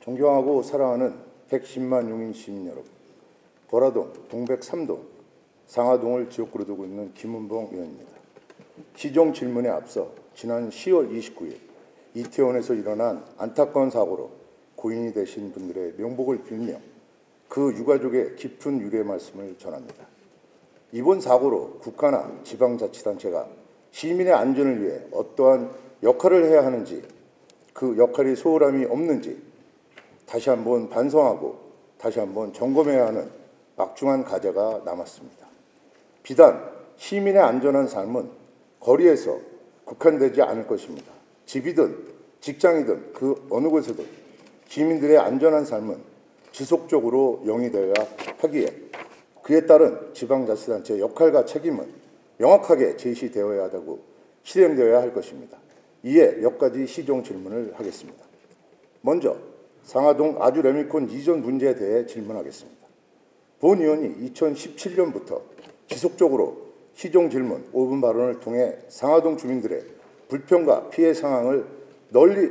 존경하고 사랑하는 110만 용인 시민 여러분, 보라동, 동백 3동, 상하동을 지역구로 두고 있는 김은봉 의원입니다. 시정 질문에 앞서 지난 10월 29일 이태원에서 일어난 안타까운 사고로 고인이 되신 분들의 명복을 빌며 그 유가족의 깊은 유례의 말씀을 전합니다. 이번 사고로 국가나 지방자치단체가 시민의 안전을 위해 어떠한 역할을 해야 하는지, 그 역할이 소홀함이 없는지 다시 한번 반성하고 다시 한번 점검해야 하는 막중한 과제가 남았습니다. 비단 시민의 안전한 삶은 거리에서 국한되지 않을 것입니다. 집이든 직장이든 그 어느 곳에든 시민들의 안전한 삶은 지속적으로 영위되어야 하기에 그에 따른 지방자치단체의 역할과 책임은 명확하게 제시되어야 하고 실행되어야 할 것입니다. 이에 몇 가지 시정 질문을 하겠습니다. 먼저 상하동 아주레미콘 이전 문제에 대해 질문하겠습니다. 본 의원이 2017년부터 지속적으로 시정 질문 5분 발언을 통해 상하동 주민들의 불평과 피해 상황을 널리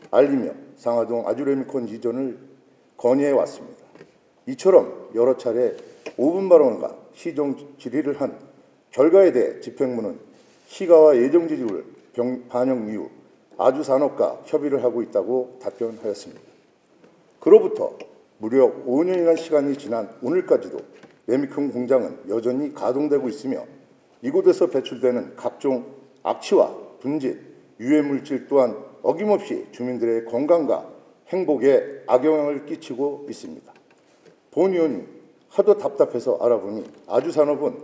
알리며 상하동 아주레미콘 이전을 건의해 왔습니다. 이처럼 여러 차례 5분 발언과 시정 질의를 한 결과에 대해 집행부는 시가와 예정지지율 반영 이후 아주산업과 협의를 하고 있다고 답변하였습니다. 그로부터 무려 5년이나 시간이 지난 오늘까지도 레미콘 공장은 여전히 가동되고 있으며 이곳에서 배출되는 각종 악취와 분진, 유해물질 또한 어김없이 주민들의 건강과 행복에 악영향을 끼치고 있습니다. 본 의원이 하도 답답해서 알아보니 아주산업은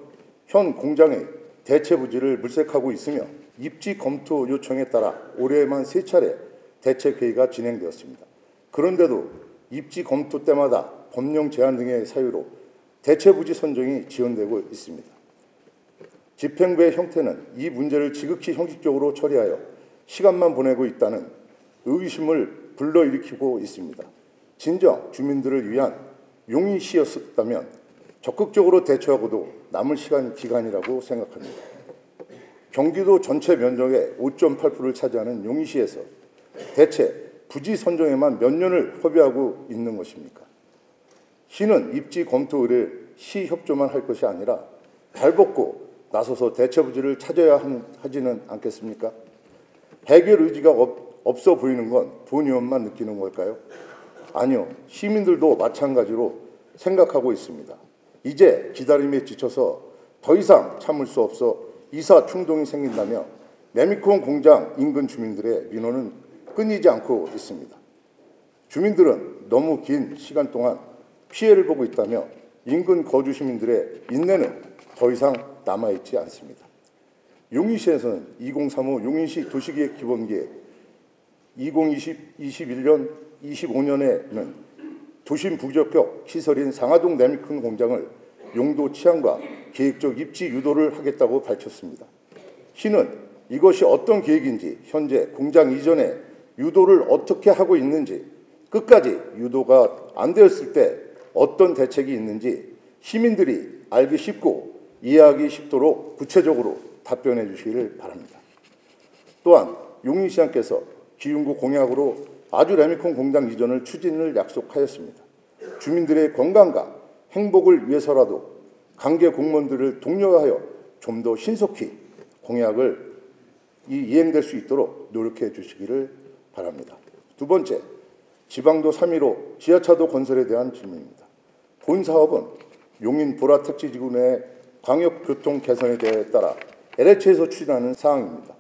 현 공장의 대체 부지를 물색하고 있으며 입지 검토 요청에 따라 올해에만 3차례 대책 회의가 진행되었습니다. 그런데도 입지 검토 때마다 법령 제한 등의 사유로 대체 부지 선정이 지연되고 있습니다. 집행부의 형태는 이 문제를 지극히 형식적으로 처리하여 시간만 보내고 있다는 의구심을 불러일으키고 있습니다. 진정 주민들을 위한 용인시였다면 적극적으로 대처하고도 남을 기간이라고 생각합니다. 경기도 전체 면적의 5.8%를 차지하는 용인시에서 대체 부지 선정에만 몇 년을 허비하고 있는 것입니까? 시는 입지 검토 의뢰를 시 협조만 할 것이 아니라 발벗고 나서서 대체 부지를 찾아야 하지는 않겠습니까? 해결 의지가 없어 보이는 건 본 의원만 느끼는 걸까요? 아니요, 시민들도 마찬가지로 생각하고 있습니다. 이제 기다림에 지쳐서 더 이상 참을 수 없어 이사 충동이 생긴다며 레미콘 공장 인근 주민들의 민원은 끊이지 않고 있습니다. 주민들은 너무 긴 시간 동안 피해를 보고 있다며 인근 거주 시민들의 인내는 더 이상 남아있지 않습니다. 용인시에서는 2035 용인시 도시계획 기본계획 2021년 25년에는 도심 부적격 시설인 상하동 레미콘 공장을 용도 취향과 계획적 입지 유도를 하겠다고 밝혔습니다. 시는 이것이 어떤 계획인지, 현재 공장 이전에 유도를 어떻게 하고 있는지, 끝까지 유도가 안 되었을 때 어떤 대책이 있는지 시민들이 알기 쉽고 이해하기 쉽도록 구체적으로 답변해 주시기를 바랍니다. 또한 용인시장께서 기흥구 공약으로 아주레미콘 공장 이전을 추진을 약속하였습니다. 주민들의 건강과 행복을 위해서라도 관계 공무원들을 독려하여 좀 더 신속히 공약을 이행될 수 있도록 노력해 주시기를 바랍니다. 두 번째, 지방도 3.15 지하차도 건설에 대한 질문입니다. 본 사업은 용인 보라택지지구 내 광역교통 개선에 따라 LH에서 추진하는 사항입니다.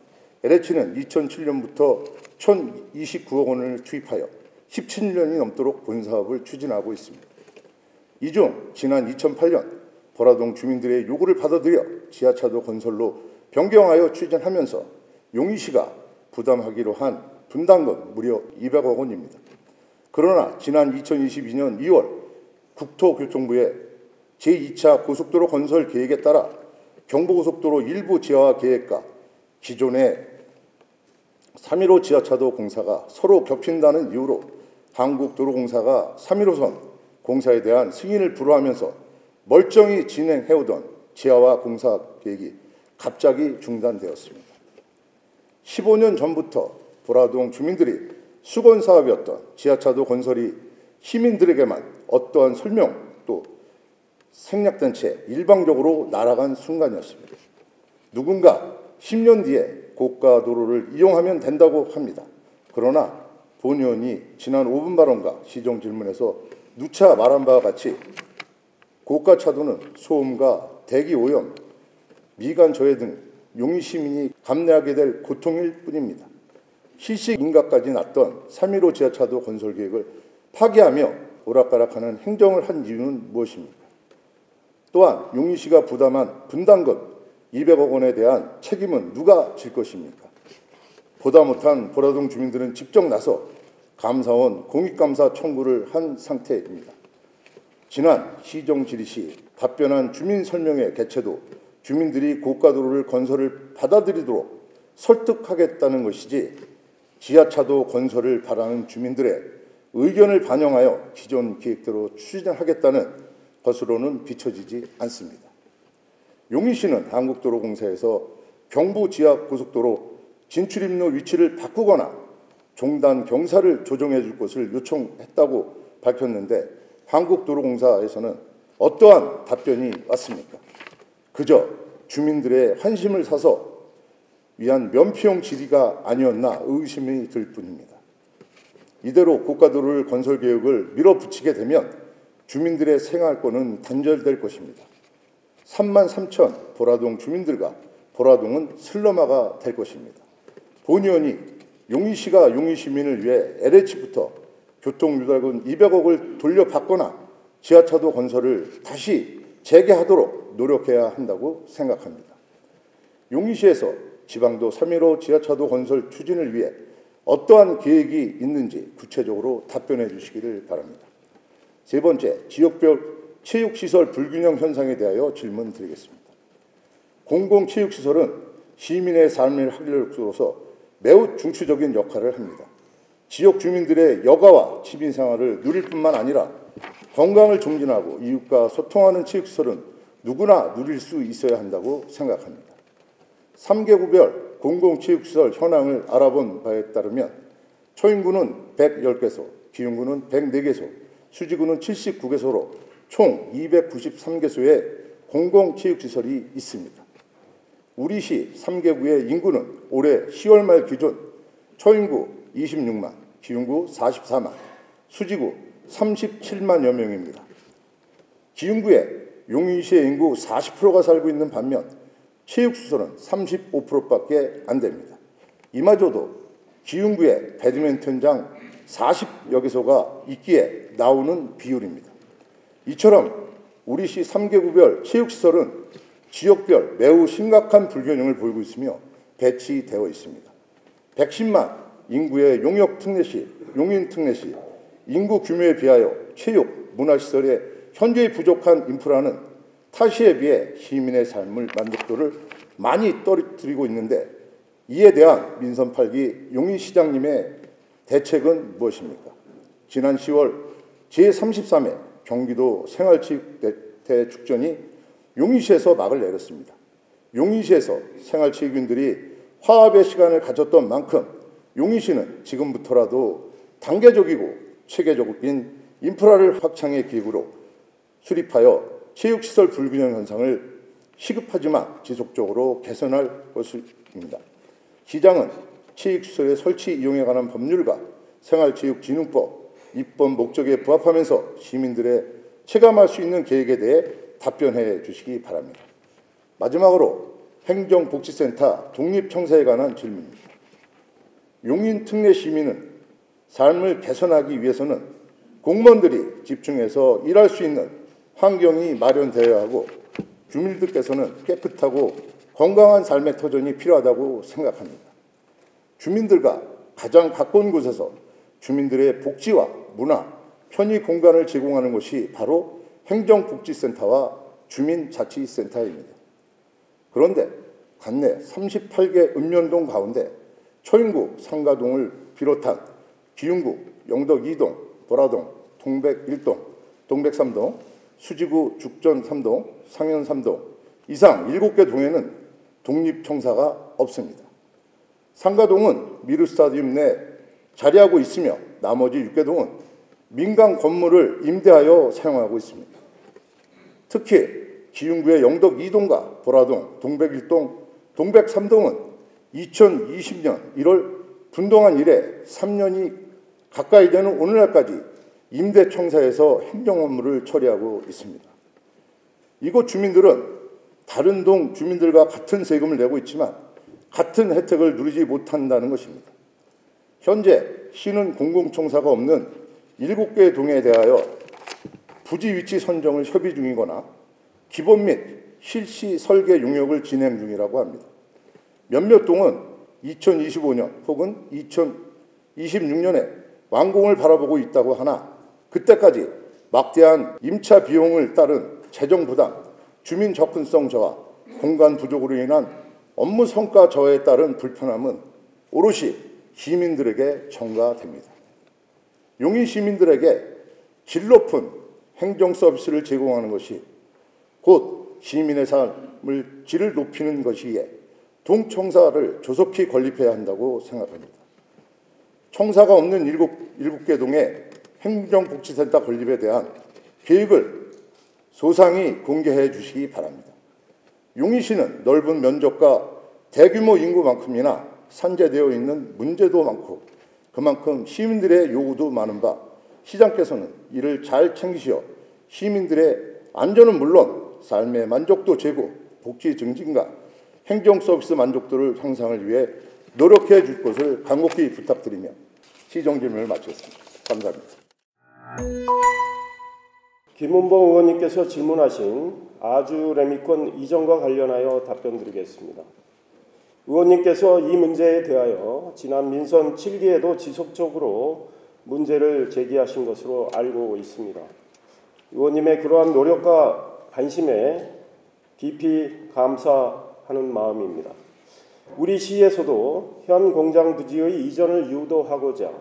LH는 2007년부터 1,029억 원을 투입하여 17년이 넘도록 본 사업을 추진하고 있습니다. 이 중 지난 2008년 보라동 주민들의 요구를 받아들여 지하차도 건설로 변경하여 추진하면서 용인시가 부담하기로 한 분담금 무려 200억 원입니다. 그러나 지난 2022년 2월 국토교통부의 제2차 고속도로 건설 계획에 따라 경부고속도로 일부 지하화 계획과 기존의 3.15 지하차도 공사가 서로 겹친다는 이유로 한국도로공사가 3.15선 공사에 대한 승인을 불허하면서 멀쩡히 진행해오던 지하화 공사 계획이 갑자기 중단되었습니다. 15년 전부터 보라동 주민들이 수건 사업이었던 지하차도 건설이 시민들에게만 어떠한 설명 또 생략된 채 일방적으로 날아간 순간이었습니다. 누군가 10년 뒤에 고가 도로를 이용하면 된다고 합니다. 그러나 본 의원이 지난 5분 발언과 시정 질문에서 누차 말한 바와 같이 고가 차도는 소음과 대기 오염, 미관 저해 등 용인 시민이 감내하게 될 고통일 뿐입니다. 시시인가까지 났던 3.15 지하차도 건설 계획을 파기하며 오락가락하는 행정을 한 이유는 무엇입니까? 또한 용인시가 부담한 분담금 200억 원에 대한 책임은 누가 질 것입니까? 보다 못한 보라동 주민들은 직접 나서 감사원 공익감사 청구를 한 상태입니다. 지난 시정 질의 시 답변한 주민 설명회 개최도 주민들이 고가도로를 건설을 받아들이도록 설득하겠다는 것이지 지하차도 건설을 바라는 주민들의 의견을 반영하여 기존 계획대로 추진하겠다는 것으로는 비춰지지 않습니다. 용인시는 한국도로공사에서 경부 지하고속도로 진출입로 위치를 바꾸거나 종단 경사를 조정해 줄 것을 요청했다고 밝혔는데 한국도로공사에서는 어떠한 답변이 왔습니까? 그저 주민들의 환심을 사서 위한 면피용 질의가 아니었나 의심이 들 뿐입니다. 이대로 고가도로를 건설 계획을 밀어붙이게 되면 주민들의 생활권은 단절될 것입니다. 33,000 보라동 주민들과 보라동은 슬럼화가 될 것입니다. 본 의원이 용인시가 용인 시민을 위해 LH부터 교통유달금 200억을 돌려받거나 지하차도 건설을 다시 재개하도록 노력해야 한다고 생각합니다. 용인시에서 지방도 3.15 지하차도 건설 추진을 위해 어떠한 계획이 있는지 구체적으로 답변해 주시기를 바랍니다. 세 번째, 지역별 체육시설 불균형 현상에 대하여 질문 드리겠습니다. 공공체육시설은 시민의 삶의 활력소로서 매우 중추적인 역할을 합니다. 지역 주민들의 여가와 시민생활을 누릴 뿐만 아니라 건강을 증진하고 이웃과 소통하는 체육시설은 누구나 누릴 수 있어야 한다고 생각합니다. 3개구별 공공체육시설 현황을 알아본 바에 따르면 초인구는 110개소, 기흥구는 104개소, 수지구는 79개소로 총 293개소의 공공체육시설이 있습니다. 우리 시 3개구의 인구는 올해 10월 말 기준 초인구 26만, 기흥구 44만, 수지구 37만여 명입니다. 기흥구에 용인시의 인구 40%가 살고 있는 반면 체육시설은 35%밖에 안 됩니다. 이마저도 기흥구에 배드민턴장 40여 개소가 있기에 나오는 비율입니다. 이처럼 우리 시 3개구별 체육시설은 지역별 매우 심각한 불균형을 보이고 있으며 배치되어 있습니다. 110만 인구의 용역특례시, 용인특례시 인구 규모에 비하여 체육, 문화시설의 현저히 부족한 인프라는 타시에 비해 시민의 삶을 만족도를 많이 떨어뜨리고 있는데 이에 대한 민선 8기 용인시장님의 대책은 무엇입니까? 지난 10월 제33회 경기도 생활체육대축전이 용인시에서 막을 내렸습니다. 용인시에서 생활체육인들이 화합의 시간을 가졌던 만큼 용인시는 지금부터라도 단계적이고 체계적인 인프라를 확창의 기획으로 수립하여 체육시설 불균형 현상을 시급하지만 지속적으로 개선할 것입니다. 시장은 체육시설의 설치 이용에 관한 법률과 생활체육진흥법 입법 목적에 부합하면서 시민들의 체감할 수 있는 계획에 대해 답변해 주시기 바랍니다. 마지막으로 행정복지센터 독립청사에 관한 질문입니다. 용인특례 시민은 삶을 개선하기 위해서는 공무원들이 집중해서 일할 수 있는 환경이 마련되어야 하고 주민들께서는 깨끗하고 건강한 삶의 터전이 필요하다고 생각합니다. 주민들과 가장 가까운 곳에서 주민들의 복지와 문화, 편의 공간을 제공하는 것이 바로 행정복지센터와 주민자치센터입니다. 그런데 관내 38개 읍면동 가운데 초인구, 상가동을 비롯한 기흥구, 영덕 2동, 보라동, 동백 1동, 동백 3동, 수지구 죽전 3동, 상현 3동 이상 7개 동에는 독립청사가 없습니다. 상가동은 미르 스타디움 내 자리하고 있으며 나머지 6개 동은 민간 건물을 임대하여 사용하고 있습니다. 특히 기흥구의 영덕 2동과 보라동, 동백 1동, 동백 3동은 2020년 1월 분동한 이래 3년이 가까이 되는 오늘날까지 임대청사에서 행정 업무를 처리하고 있습니다. 이곳 주민들은 다른 동 주민들과 같은 세금을 내고 있지만 같은 혜택을 누리지 못한다는 것입니다. 현재 시는 공공청사가 없는 7개의 동에 대하여 부지 위치 선정을 협의 중이거나 기본 및 실시 설계 용역을 진행 중이라고 합니다. 몇몇 동은 2025년 혹은 2026년에 완공을 바라보고 있다고 하나 그때까지 막대한 임차 비용을 따른 재정 부담, 주민 접근성 저하, 공간 부족으로 인한 업무 성과 저하에 따른 불편함은 오롯이 시민들에게 전가됩니다. 용인 시민들에게 질 높은 행정 서비스를 제공하는 것이 곧 시민의 삶을 질을 높이는 것이기에 동청사를 조속히 건립해야 한다고 생각합니다. 청사가 없는 7개 동의 행정복지센터 건립에 대한 계획을 소상히 공개해 주시기 바랍니다. 용인시는 넓은 면적과 대규모 인구만큼이나 산재되어 있는 문제도 많고 그만큼 시민들의 요구도 많은 바 시장께서는 이를 잘 챙기시어 시민들의 안전은 물론 삶의 만족도 제고, 복지 증진과 행정 서비스 만족도를 향상을 위해 노력해 줄 것을 간곡히 부탁드리며 시정 질문을 마치겠습니다. 감사합니다. 김은봉 의원님께서 질문하신 아주 레미권 이전과 관련하여 답변드리겠습니다. 의원님께서 이 문제에 대하여 지난 민선 7기에도 지속적으로 문제를 제기하신 것으로 알고 있습니다. 의원님의 그러한 노력과 관심에 깊이 감사하는 마음입니다. 우리 시에서도 현 공장 부지의 이전을 유도하고자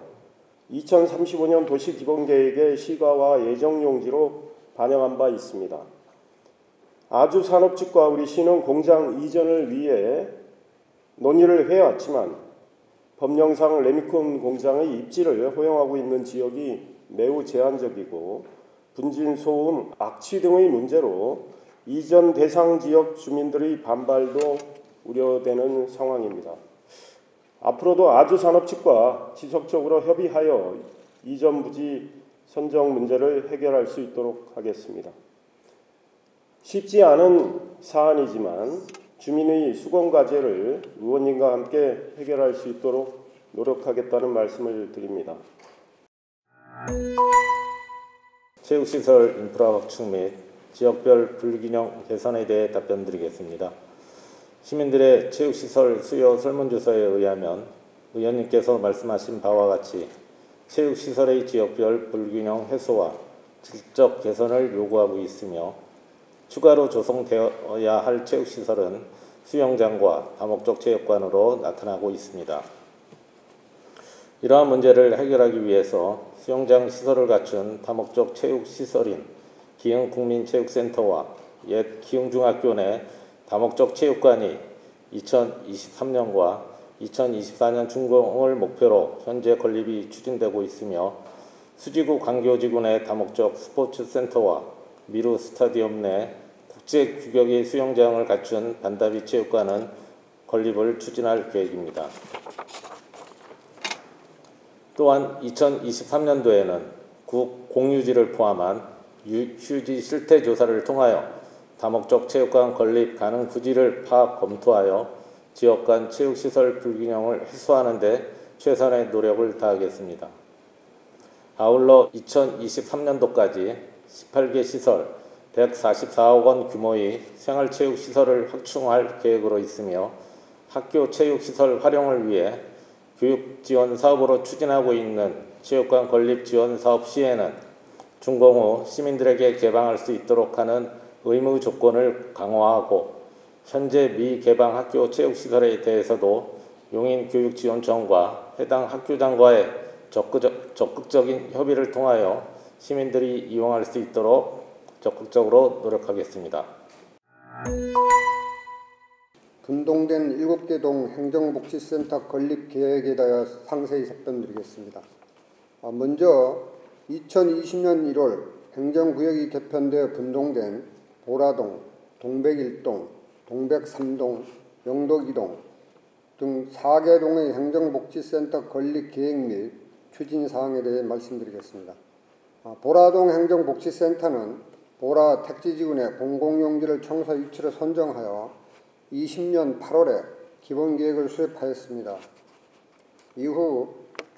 2035년 도시기본계획의 시가와 예정용지로 반영한 바 있습니다. 아주산업 측과 우리 시는 공장 이전을 위해 논의를 해왔지만 법령상 레미콘 공장의 입지를 허용하고 있는 지역이 매우 제한적이고 분진, 소음, 악취 등의 문제로 이전 대상 지역 주민들의 반발도 우려되는 상황입니다. 앞으로도 아주산업 측과 지속적으로 협의하여 이전 부지 선정 문제를 해결할 수 있도록 하겠습니다. 쉽지 않은 사안이지만 주민의 수건과제를 의원님과 함께 해결할 수 있도록 노력하겠다는 말씀을 드립니다. 체육시설 인프라 확충 및 지역별 불균형 개선에 대해 답변드리겠습니다. 시민들의 체육시설 수요 설문조사에 의하면 의원님께서 말씀하신 바와 같이 체육시설의 지역별 불균형 해소와 질적 개선을 요구하고 있으며 추가로 조성되어야 할 체육시설은 수영장과 다목적 체육관으로 나타나고 있습니다. 이러한 문제를 해결하기 위해서 수영장 시설을 갖춘 다목적 체육시설인 기흥국민체육센터와 옛 기흥중학교 내 다목적 체육관이 2023년과 2024년 준공을 목표로 현재 건립이 추진되고 있으며 수지구 광교지구 내 다목적 스포츠센터와 미루 스타디움 내 국제 규격의 수영장을 갖춘 반다비 체육관은 건립을 추진할 계획입니다. 또한 2023년도에는 국 공유지를 포함한 휴지 실태 조사를 통하여 다목적 체육관 건립 가능 부지를 파악 검토하여 지역 간 체육시설 불균형을 해소하는 데 최선의 노력을 다하겠습니다. 아울러 2023년도까지 18개 시설 144억 원 규모의 생활체육시설을 확충할 계획으로 있으며 학교 체육시설 활용을 위해 교육지원 사업으로 추진하고 있는 체육관 건립 지원 사업 시에는 준공 후 시민들에게 개방할 수 있도록 하는 의무 조건을 강화하고 현재 미개방 학교 체육시설에 대해서도 용인교육지원청과 해당 학교장과의 적극적인 협의를 통하여 시민들이 이용할 수 있도록 적극적으로 노력하겠습니다. 분동된 7개 동 행정복지센터 건립 계획에 대하여 상세히 답변드리겠습니다. 먼저 2020년 1월 행정구역이 개편되어 분동된 보라동, 동백1동, 동백3동, 영덕2동 등 4개 동의 행정복지센터 건립 계획 및 추진사항에 대해 말씀드리겠습니다. 보라동 행정복지센터는 보라 택지지구내 공공용지를 청사 위치로 선정하여 20년 8월에 기본계획을 수립하였습니다. 이후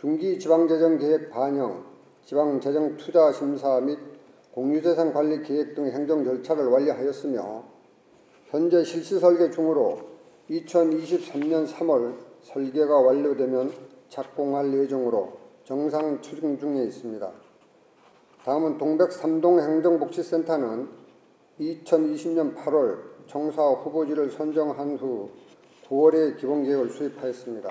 중기지방재정계획 반영, 지방재정투자심사 및 공유재산관리계획 등 행정 절차를 완료하였으며 현재 실시설계 중으로 2023년 3월 설계가 완료되면 착공할 예정으로 정상 추진 중에 있습니다. 다음은 동백3동 행정복지센터는 2020년 8월 청사 후보지를 선정한 후 9월에 기본계획을 수립하였습니다.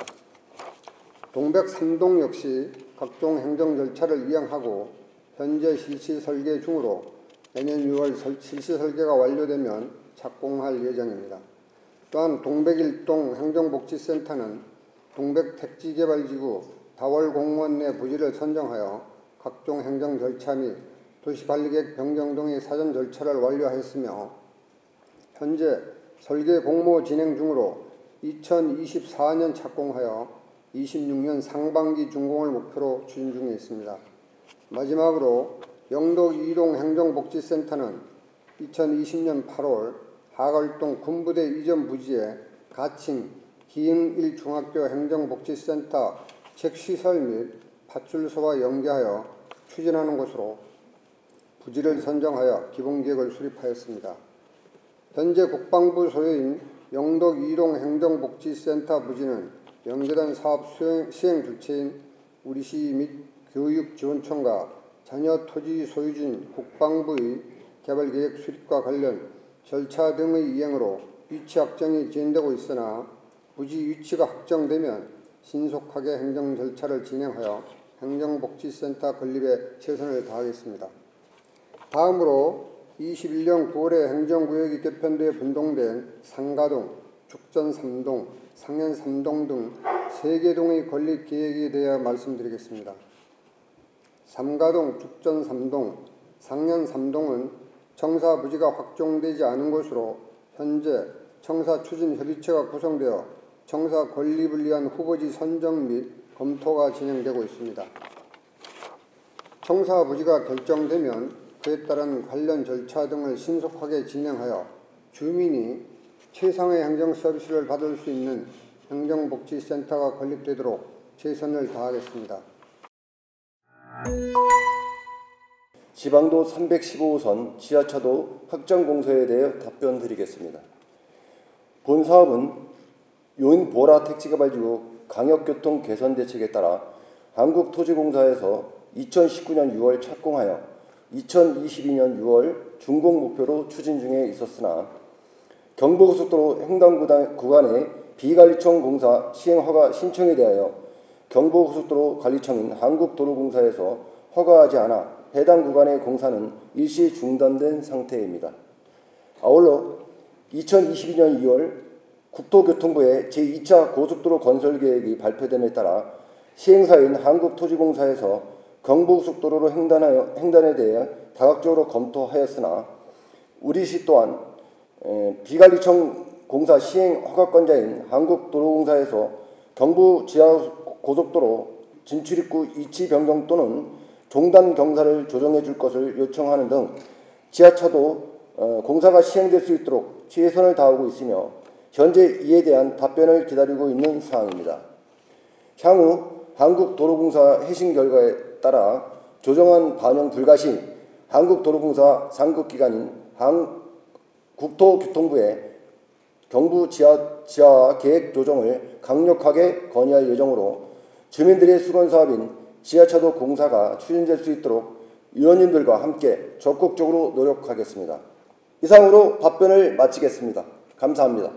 동백3동 역시 각종 행정 절차를 이행하고 현재 실시 설계 중으로 내년 6월 실시 설계가 완료되면 착공할 예정입니다. 또한 동백1동 행정복지센터는 동백택지개발지구 다월공원 내 부지를 선정하여 각종 행정 절차 및 도시관리계획 변경 등의 사전 절차를 완료하였으며 현재 설계 공모 진행 중으로 2024년 착공하여 26년 상반기 준공을 목표로 추진 중에 있습니다. 마지막으로 영덕 2동 행정복지센터는 2020년 8월 하갈동 군부대 이전 부지에 가칭 기흥 1중학교 행정복지센터 책시설 및 파출소와 연계하여 추진하는 것으로 부지를 선정하여 기본계획을 수립하였습니다. 현재 국방부 소유인 영덕 2동 행정복지센터 부지는 연계된 사업 시행 주체인 우리시 및 교육지원청과 자녀 토지 소유주인 국방부의 개발계획 수립과 관련 절차 등의 이행으로 위치 확정이 진행되고 있으나 부지 위치가 확정되면 신속하게 행정 절차를 진행하여 행정복지센터 건립에 최선을 다하겠습니다. 다음으로 21년 9월에 행정구역이 개편되어 분동된 상가동, 죽전 3동, 상현 3동 등 3개 동의 건립 계획에 대해 말씀드리겠습니다. 삼가동, 죽전 3동, 상현 3동은 청사 부지가 확정되지 않은 것으로 현재 청사 추진 협의체가 구성되어 청사 건립을 위한 후보지 선정 및 검토가 진행되고 있습니다. 청사 부지가 결정되면 그에 따른 관련 절차 등을 신속하게 진행하여 주민이 최상의 행정 서비스를 받을 수 있는 행정복지센터가 건립되도록 최선을 다하겠습니다. 지방도 315호선 지하차도 확장 공사에 대해 답변드리겠습니다. 본 사업은 요인 보라 택지개발지구 강역교통 개선 대책에 따라 한국토지공사에서 2019년 6월 착공하여 2022년 6월 준공 목표로 추진 중에 있었으나 경부고속도로 횡단 구간의 비관리청 공사 시행허가 신청에 대하여 경부고속도로 관리청인 한국도로공사에서 허가하지 않아 해당 구간의 공사는 일시 중단된 상태입니다. 아울러 2022년 2월 국토교통부의 제2차 고속도로 건설 계획이 발표됨에 따라 시행사인 한국토지공사에서 경부고속도로로 횡단에 대해 다각적으로 검토하였으나 우리시 또한 비관리청 공사 시행 허가권자인 한국도로공사에서 경부 지하고속도로 진출입구 위치 변경 또는 종단 경사를 조정해 줄 것을 요청하는 등 지하차도 공사가 시행될 수 있도록 최선을 다하고 있으며 현재 이에 대한 답변을 기다리고 있는 사항입니다. 향후 한국도로공사 해심 결과에 따라 조정안 반영 불가 시 한국도로공사 상급기관인 국토교통부에 경부 지하 계획 조정을 강력하게 건의할 예정으로 주민들의 수건사업인 지하차도 공사가 추진될 수 있도록 의원님들과 함께 적극적으로 노력하겠습니다. 이상으로 답변을 마치겠습니다. 감사합니다.